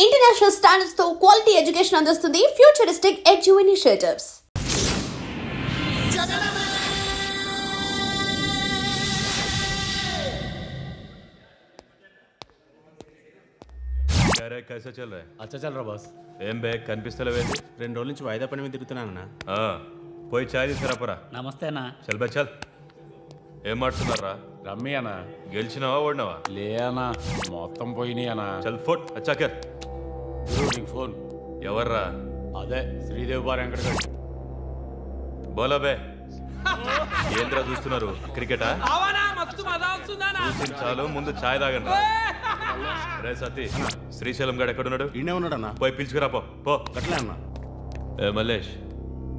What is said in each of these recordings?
International standards తో quality education అందిస్తుంది futuristic edu initiatives. कैसा चल रहा है? अच्छा चल रहा बॉस. ఏం బే కనిపిస్తలేవేంటి? 2 రోజుల నుంచి వాయిదా పని మీద తిరుగుతున్నానన్నా. పోయి చాయ్ తీసుకురాపరా. నమస్తే అన్న. చల్ బే చల్. ఏం మాట్లాడుతున్నారా? రమ్మి అన్న. గెలిచినావా ఓడినావా? లే అన్న, మొత్తం పోయినాయి అన్న. చల్ ఫోట్ అచ్చాకర్. నీకు ఫోన్ ఎవర్రా? అదే శ్రీదేవి బార్ వెంకటగడ్. బోలా బే. ఏంద్రా చూస్తున్నారు? క్రికెటా? చాలు ముందు చాయ్ తాగండి. రే సతీ, శ్రీశైలం గారు ఎక్కడున్నాడు? ఈయనే ఉన్నాడన్నా. పోయి పిలుచుకురా పో. అట్లే అన్న. ఏ మల్లేష్,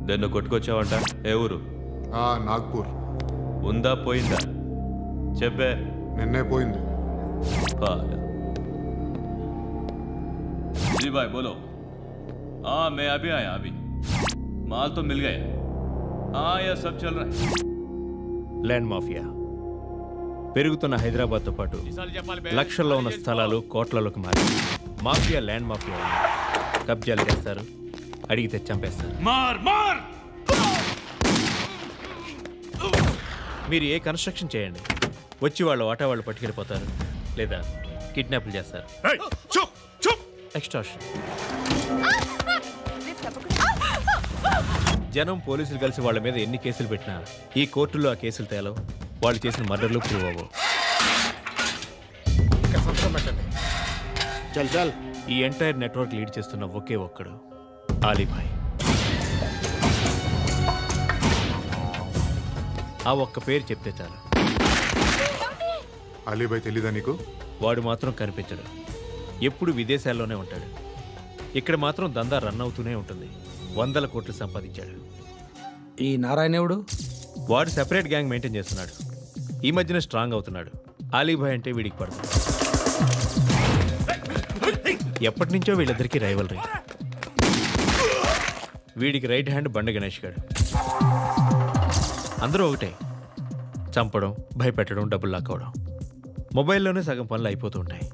దన్ను కొట్టుకొచ్చావంట? ఏ ఊరు? నాగ్పూర్. ఉందా పోయిందా చెప్పే. నిన్నే పోయింది. जी भाई बोलो. हाँ मैं अभी आया अभी. माल तो मिल गया. हाँ यह सब चल रहा है. ల్యాండ్ మాఫియా పెరుగుతున్న హైదరాబాద్తో పాటు లక్షల్లో ఉన్న స్థలాలు కోట్లలోకి మారి మాఫియా ల్యాండ్ మాఫియా కబ్జాలు చేస్తారు, అడిగితే చంపేస్తారు. మీరు ఏ కన్స్ట్రక్షన్ చేయండి, వచ్చి వాళ్ళ వాటా వాళ్ళు పట్టుకెళ్ళిపోతారు, లేదా కిడ్నాప్లు చేస్తారు. ఎక్స్టార్షన్. జనం పోలీసులు కలిసి వాళ్ళ మీద ఎన్ని కేసులు పెట్టినా ఈ కోర్టుల్లో ఆ కేసులు తేలవు, వాళ్ళు చేసిన మర్డర్లు ప్రూవ్ అవ్వవు. చల్ చల్. ఈ ఎంటైర్ నెట్వర్క్ లీడ్ చేస్తున్న ఒకే ఒక్కడు ఆలీభాయ్. ఆ ఒక్క పేరు చెప్తే చాలు. అలీభాయ్ తెలీదా నీకు? వాడు మాత్రం కనిపించడు, ఎప్పుడు విదేశాల్లోనే ఉంటాడు. ఇక్కడ మాత్రం దందా రన్ అవుతూనే ఉంటుంది. 100 కోట్లు సంపాదించాడు. ఈ నారాయణవుడు వాడు సెపరేట్ గ్యాంగ్ మెయింటైన్ చేస్తున్నాడు. ఈ మధ్యన స్ట్రాంగ్ అవుతున్నాడు. ఆలీభాయ్ అంటే వీడికి పడుతుంది. ఎప్పటి నుంచో వీళ్ళిద్దరికీ రైవల్రీ. వీడికి రైట్ హ్యాండ్ బండ గణేష్ గాడు. అందరూ ఒకటే, చంపడం, భయపెట్టడం, డబ్బులు లాక్కోవడం. మొబైల్లోనే సగం పనులు అయిపోతూ ఉంటాయి.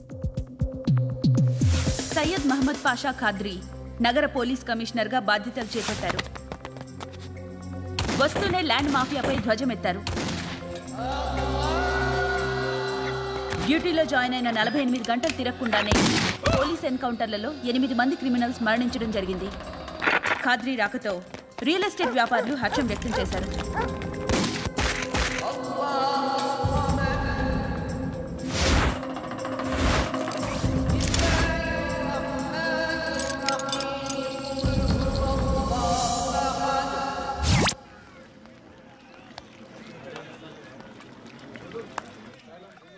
సయ్యద్ మహమ్మద్ పాషా ఖాద్రీ నగర పోలీస్ కమిషనర్గా బాధ్యతలు చేపట్టారు. వస్తూనే ల్యాండ్ మాఫియాపై ధ్వజమెత్తారు. డ్యూటీలో జాయిన్ అయిన 48 గంటలు తిరగకుండానే పోలీస్ ఎన్కౌంటర్లలో 8 మంది క్రిమినల్స్ మరణించడం జరిగింది. ఖాద్రీ రాకతో రియల్ ఎస్టేట్ వ్యాపారులు హర్షం వ్యక్తం చేశారు.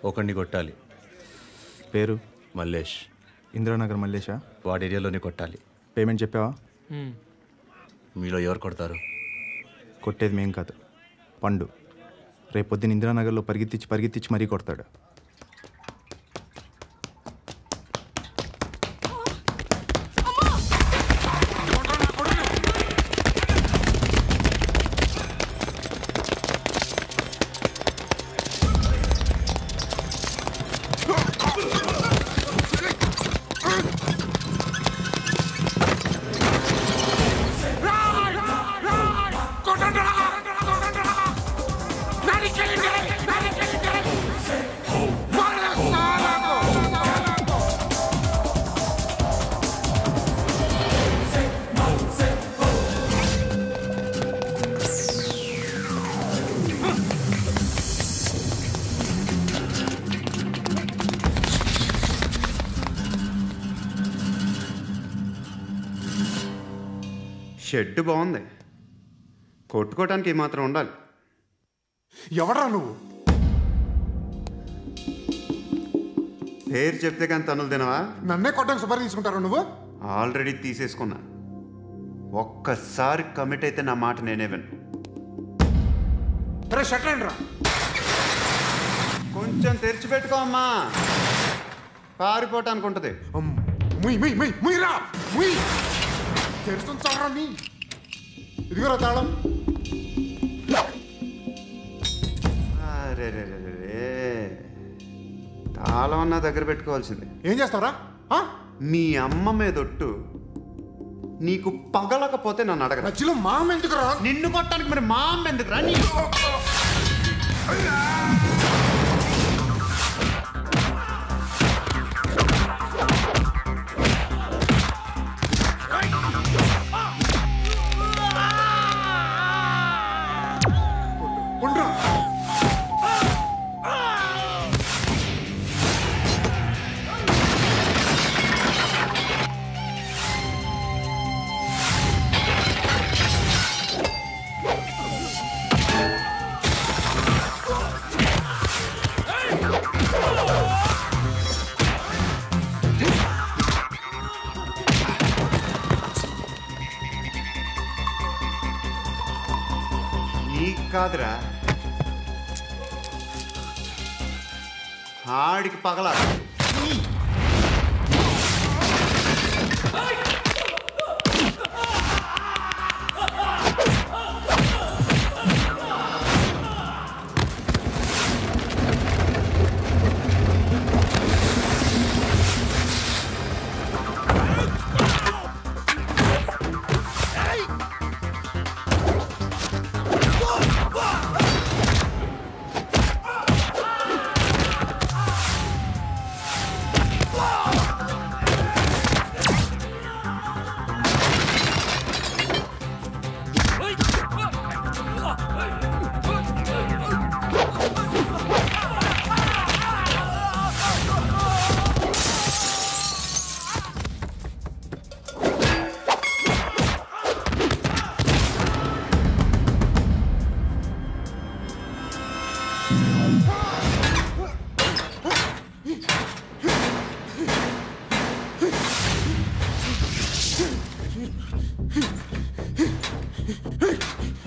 ఒకడిని కొట్టాలి. పేరు మల్లేష్. ఇందిరానగర్ మల్లేషా? వాడి ఏరియాలోనే కొట్టాలి. పేమెంట్ చెప్పావా? మీలో ఎవరు కొడతారు? కొట్టేది మేం కాదు, పండు. రేపొద్దున ఇందిరానగర్లో పరిగెత్తించి మరీ కొడతాడు. షెడ్ బాగుంది, కొట్టుకోవటానికి మాత్రం ఉండాలి. ఎవరా నువ్వు? పేరు చెప్తే కానీ తనులు తినవా? నన్నే కొట్టడానికి సుపారీ తీసుకుంటారా నువ్వు? ఆల్రెడీ తీసేసుకున్నా. ఒక్కసారి కమిట్ అయితే నా మాట నేనే విను. కొంచెం తెరిచిపెట్టుకో అమ్మా, పారిపోవటానికి ఉంటుంది. తెరుస్తుంచారా నీ? ఇదిగోరా తాళం. అరే రే రే రే, తాళం అన్నా దగ్గర పెట్టుకోవాల్సింది. ఏం చేస్తారా? మీ అమ్మ మీదొట్టు నీకు పగలకపోతే నన్ను అడగ. మధ్యలో మా అమ్మ ఎందుకు రా? నిన్ను కొట్టడానికి మరి మా అమ్మ ఎందుకు రా? నీకు కాదురా, ఆడికి పగల.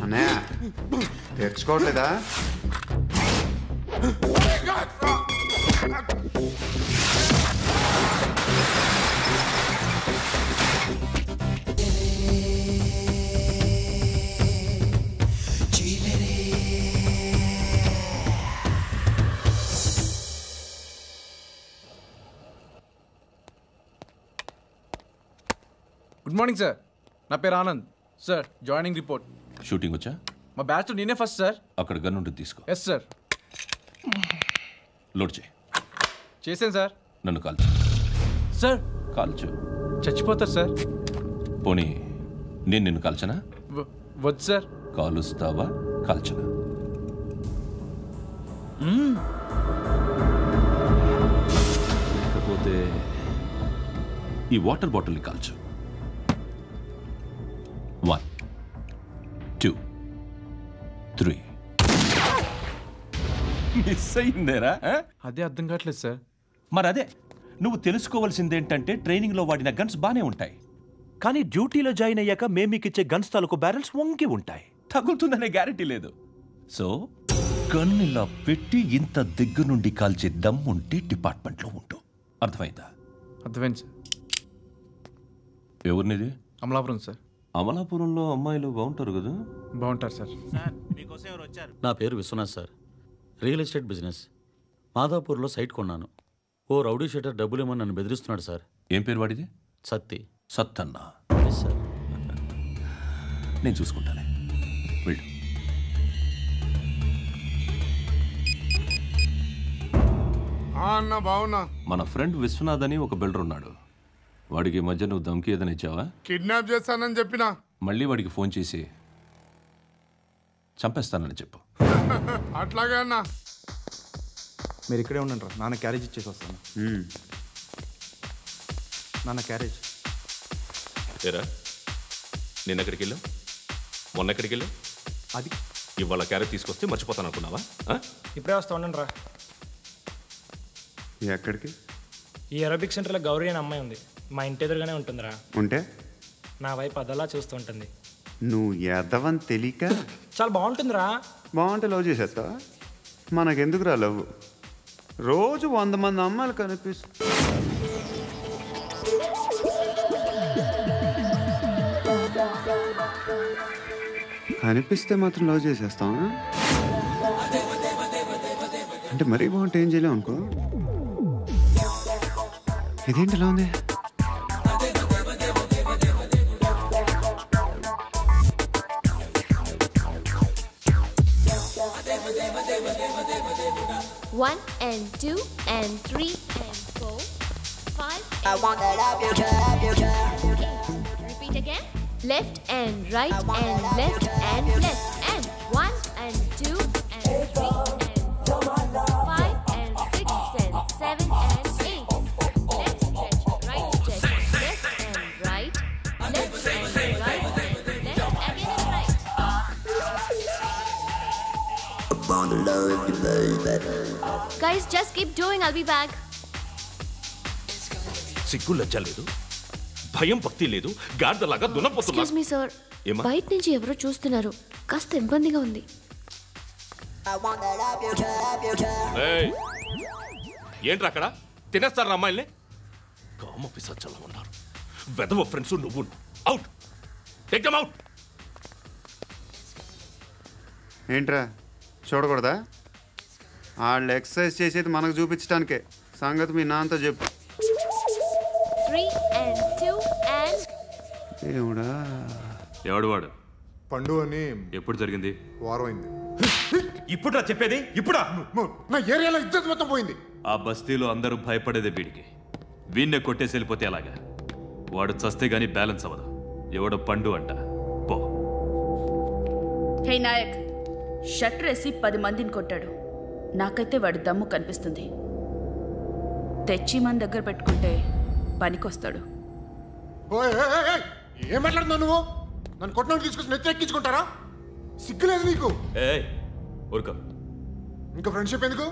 అన్నయ్య తెచ్చుకోవట్లేదా? గుడ్ మార్నింగ్ సార్, నా పేరు Anand sir. Joining report. Shooting వచ్చా? మా బ్యాచ్లో నేనే ఫస్ట్ సార్. అక్కడ గన్ ఉంటుంది, తీసుకో. Yes sir. లోడ్ చేయి. చేశాను సార్. నన్ను కాల్చు. సార్ కాల్చు. చచ్చిపోతారు సార్. పోనీ నేను నిన్ను కాల్చనా? వద్దు సార్. కాలుస్తావా కాల్చనా? లేకపోతే ఈ వాటర్ బాటిల్ని కాల్చు. 1 2 3. మిస్ అయిందేరా? అదే అర్థం కావట్లేదు సార్. మరి అదే నువ్వు తెలుసుకోవాల్సిందేంటంటే ట్రైనింగ్లో వాడిన గన్స్ బానే ఉంటాయి, కానీ డ్యూటీలో జాయిన్ అయ్యాక మేము మీకు ఇచ్చే గన్స్ తాలూకు బ్యారెల్స్ వంగి ఉంటాయి. తగులుతుందనే గ్యారెంటీ లేదు. సో గన్ ఇలా పెట్టి ఇంత దగ్గర నుండి కాల్చే దమ్ ఉంటే డిపార్ట్మెంట్లో ఉంటూ. అర్థమైందా? అర్థమైంది సార్. ఎవరినిది? అమలాపురం సార్. అమలాపురంలో అమ్మాయిలు బాగుంటారు కదా? బాగుంటారు సార్. నా పేరు Vishwanath sir. Real estate business. మాదాపూర్లో సైట్ కొన్నాను. ఓ రౌడీ షీటర్ డబ్బులు ఏమో నన్ను బెదిరిస్తున్నాడు సార్. ఏం పేరు వాడిది? సత్తి. సత్తన్న. Yes sir. నేను చూసుకుంటానే, వెళ్ళు. అన్న బావున్నా. మన ఫ్రెండ్ విశ్వనాథ్ అని ఒక బిల్డర్ ఉన్నాడు. వాడికి ఈ మధ్య నువ్వు దమ్కి ఏదైనా ఇచ్చావా? కిడ్నాప్ చేస్తానని చెప్పినా. మళ్ళీ వాడికి ఫోన్ చేసి చంపేస్తానని చెప్పు. అట్లాగే అన్న. మీరు ఇక్కడే ఉండండి రా, నాన్న క్యారేజ్ ఇచ్చేసి వస్తాను. నాన్న క్యారేజ్. ఏరా, నిన్న ఎక్కడికి వెళ్ళావు? మొన్న ఎక్కడికి వెళ్ళావు? అది ఇవాళ క్యారెట్ తీసుకొస్తే మర్చిపోతాను అనుకున్నావా? ఇప్పుడే వస్తా ఉండండి రా. ఎక్కడికి? ఈ అరబిక్ సెంటర్లో గౌరీ అనే అమ్మాయి ఉంది. మా ఇంటి ఎదురుగానే ఉంటుందిరా. ఉంటే నా వైపు అదలా చూస్తూ ఉంటుంది. నువ్వు ఎదవని తెలియక చాలా బాగుంటుందిరా. బాగుంటే లవ్ చేసేస్తావా? మనకెందుకురా లవ్? రోజు 100 మంది అమ్మాయిలు కనిపిస్తే మాత్రం లవ్ చేసేస్తావా? అంటే మరీ బాగుంటే ఏం చేయలేవు అనుకో. ఇదేంటి ఇలా ఉంది? 1 and 2 and 3 and 4, 5. I wanna love you, love you, love you. Repeat again. Left and right and left and left and 1 and 2 and 3 and 4, 5 and 6 and 7 and 8. Left stretch, right stretch, left and right, left and right, left again and right. I wanna love you, baby. Guys, just keep doing. I'll be back. సిగ్గు లజ్జ లేదు, భయం భక్తి లేదు, గాడిదలాగా దున్నపోతున్నా. Excuse me sir, బయట నుంచి ఎవరో చూస్తున్నారు, కాస్త ఇబ్బందిగా ఉంది. ఏంట్రా అక్కడ తినేస్తారా అమ్మాయిల్ని? కామ పిశాచాలా ఉన్నారు. వెదవ ఫ్రెండ్స్ నువ్వు. Out, take them out. ఏంట్రా చూడకూడదా? వాళ్ళు ఎక్సర్సైజ్ చేసేది మనకు చూపించడానికే. సంగతి మీ నాన్నతో చెప్పు. 3 and 2 and ఏముడా ఎవడు వాడు? పండు అని. ఎప్పుడు జరిగింది? వారం అయింది. ఇప్పుడురా చెప్పేది? ఇప్పుడా? నా ఏరియాలో ఇజ్జత్ మొత్తం పోయింది. ఆ బస్తీలో అందరూ భయపడేదే వీడికి. వీణ్ణే కొట్టేసి వెళ్ళిపోతే అలాగా? వాడు చస్తే గానీ బ్యాలెన్స్ అవ్వదు. ఎవడో పండు అంట. పో. హే నాయక్, షట్టర్ వేసి 10 మందిని కొట్టాడు. నాకైతే వాడి దమ్ము కనిపిస్తుంది. తెచ్చి మన దగ్గర పెట్టుకుంటే పనికొస్తాడు. ఏం మాట్లాడుతున్నావు నువ్వు? నన్ను కొట్టినోడు తీసుకొచ్చి నెత్తి ఎక్కించుకుంటారా? సిగ్గులేదు నీకు? ఊరుకో. ఇంకా ఫ్రెండ్షిప్ ఎందుకు?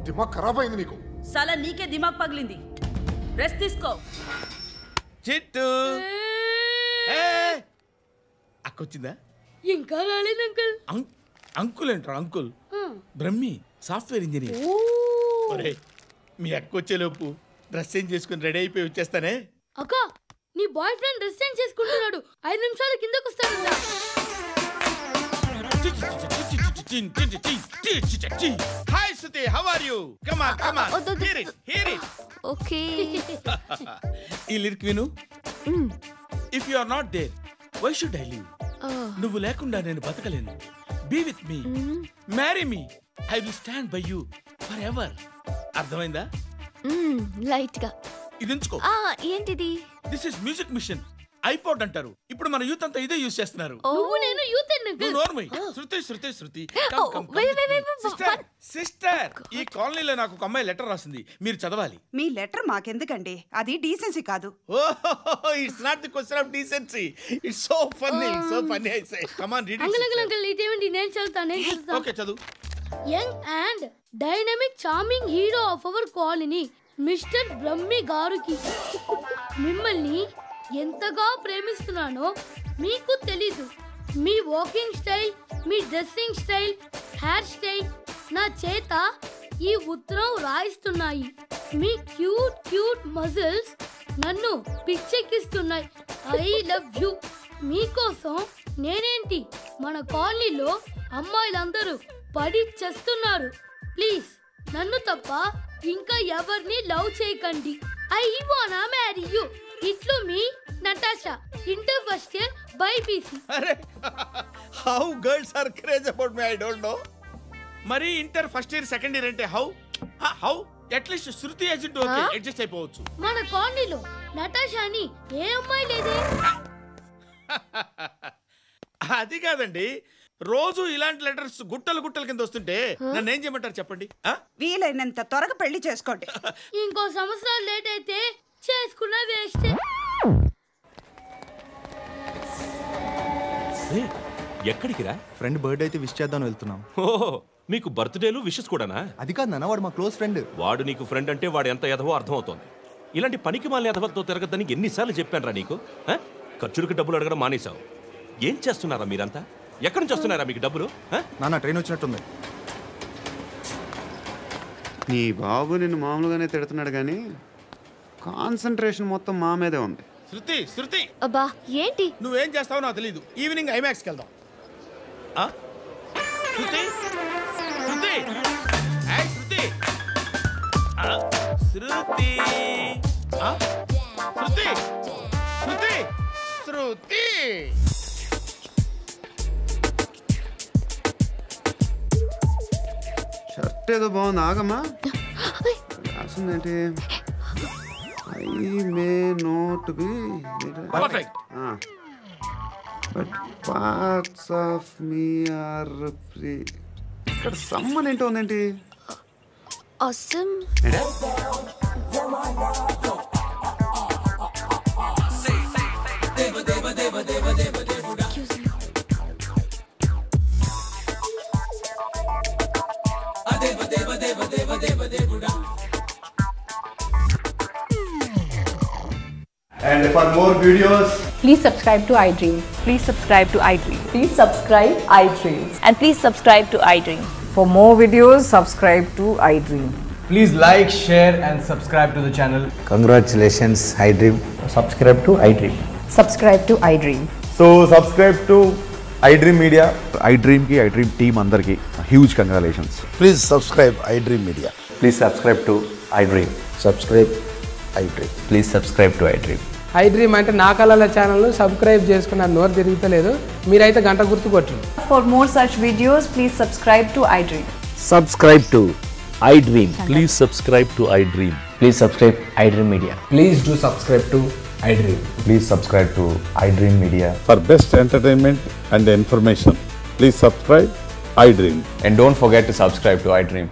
దిమాగ్ ఖరాబ్ అయింది నీకు. సాలా నీకే దిమాగ్ పగిలింది. రెస్ట్ తీసుకో. చిట్టు అక్కొచ్చిందా? ఇంకా రాలేదు అంకుల్. అంకుల్ అంటారు. Uncle Brahmi software engineer. ఒరే, మీ అక్క వచ్చేలోపు డ్రెస్ చేంజ్ చేసుకుని రెడీ అయిపోయి వచ్చేస్తానే. అక్క, నీ బాయ్ ఫ్రెండ్ డ్రెస్ చేంజ్ చేసుకుంటున్నాడు. 5 నిమిషాలు కిందకు వస్తాడు. Hi Suthi, how are you? Come on, come on. Hear it, hear it. Okay. ఈ లిరిక్ విను. If you are not there, why should I live? నువ్వు లేకుండా నేను బతకలేను. Be with me, marry me, I will stand by you forever. అర్థమైందా? Light గా ఇది ఉంచుకో. ఏంటిది? This is music machine. IPod అంటారు. ఇప్పుడు మన యూత్ అంతా ఇదే యూజ్ చేస్తున్నారు. నువ్వు నేను యూత్ అంకుల్. శృతి శృతి శృతి. సిస్టర్, ఈ కాలనీలో నాకు ఒక అమ్మాయి లెటర్ రాసింది, మీరు చదవాలి. మీ లెటర్ మాకెందుకండి? అది డీసెన్సీ కాదు. ఓహో, it's not the question of decency. It's so funny, so funny. I say come on, read it. Uncle ఇదేంటి? నేను చదువుతాను. ఓకే, చదువు. Young and dynamic charming hero of our colony mister Brahmi గారికి మిమ్మల్ని ఎంతగా ప్రేమిస్తున్నానో మీకు తెలీదు. మీ వాకింగ్ స్టైల్, మీ డ్రెస్సింగ్ స్టైల్, హెయిర్ స్టైల్ నా చేత ఈ ఉత్తరం రాయిస్తున్నాయి. మీ క్యూట్ క్యూట్ మజిల్స్ నన్ను పిచ్చెక్కిస్తున్నాయి. I love you. మీకోసం నేనేంటి, మన కాలనీలో అమ్మాయిలందరూ పడి చేస్తున్నారు. ప్లీజ్ నన్ను తప్ప ఇంకా ఎవరిని లవ్ చేయకండి. ఐ వానా మ్యారీ యూ. ఇట్లు మీ Natasha, inter first year BiPC. అరే, how girls are craze about me, I don't know. మరి inter first year second year అంటే how how at least Shruti agent okay, adjust అయిపోవచ్చు. మన కాలనీలో నటాషా అని ఏ అమ్మాయి లేదే. అది కాదండి, రోజు ఇలాంటి లెటర్స్ గుట్టలు గుట్టల కింద వస్తుంటే నన్ను ఏం చేయమంటారు చెప్పండి? వీలైనంత త్వరగా పెళ్లి చేసుకోండి. ఇంకో సంవత్సరాలు లేట్ అయితే చేసుకున్న వేస్ట్. ఎక్కడికి రా? ఫ్రెండ్ బర్త్డే అయితే విష్ చేద్దాం వెళ్తున్నాం. ఓహో, మీకు బర్త్డేలు విషెస్ కూడానా? అది కాదు నాన్న, వాడు మా క్లోజ్ ఫ్రెండ్. వాడు నీకు ఫ్రెండ్ అంటే వాడు ఎంత ఎదవో అర్థమవుతోంది. ఇలాంటి పనికి మాలిన ఎదవలతో తిరగద్దని ఎన్నిసార్లు చెప్పానురా నీకు? ఖర్చులకు డబ్బులు అడగడం మానేశావు. ఏం చేస్తున్నారా మీరంతా? ఎక్కడి నుంచి వస్తున్నారా మీకు డబ్బులు? నాన్న ట్రైన్ వచ్చినట్టుంది. నీ బాబు నిన్ను మామూలుగానే తిడుతున్నాడు కానీ కాన్సన్ట్రేషన్ మొత్తం మా మీదే ఉంది. శృతి, శృతి, అబ్బా ఏంటి? నువ్వేం చేస్తావో నాకు తెలీదు. ఈవినింగ్ ఐమాక్స్కి వెళ్దాం. శృతి, శృతి, శృతి, శృతి, శృతి, శృతి, శృతి. షర్ట్ స్క్రిప్ట్ ఏదో బాగుంది ఆగమ్మా. రాసిందేంటి? I may not be perfect. But parts of me are free. ఇక్కడ సమ్మన్ ఏంటో ఉందేంటి? Awesome. And for more videos, please subscribe to iDream. Please subscribe to iDream. Please subscribe iDream. And please subscribe to iDream. For more videos, subscribe to iDream. please like, share and subscribe to the channel. Congratulations, iDream. Subscribe to iDream. Subscribe to iDream. So subscribe to iDream Media. iDream ki iDream team andarki huge congratulations. Please subscribe iDream Media. Please subscribe to iDream. Subscribe iDream. Please subscribe to iDream. iDream అంటే నా కళల channel subscribe చేసుకున్న నోరు తిరుగుతలేదు. మీరైతే గంట గుర్తు కొట్టండి. For more such videos, please subscribe to iDream. Subscribe to iDream. Please subscribe to iDream. Please subscribe iDream Media. Please do subscribe to iDream. Please subscribe to iDream Media. For best entertainment and information, please subscribe iDream. And don't forget to subscribe to iDream.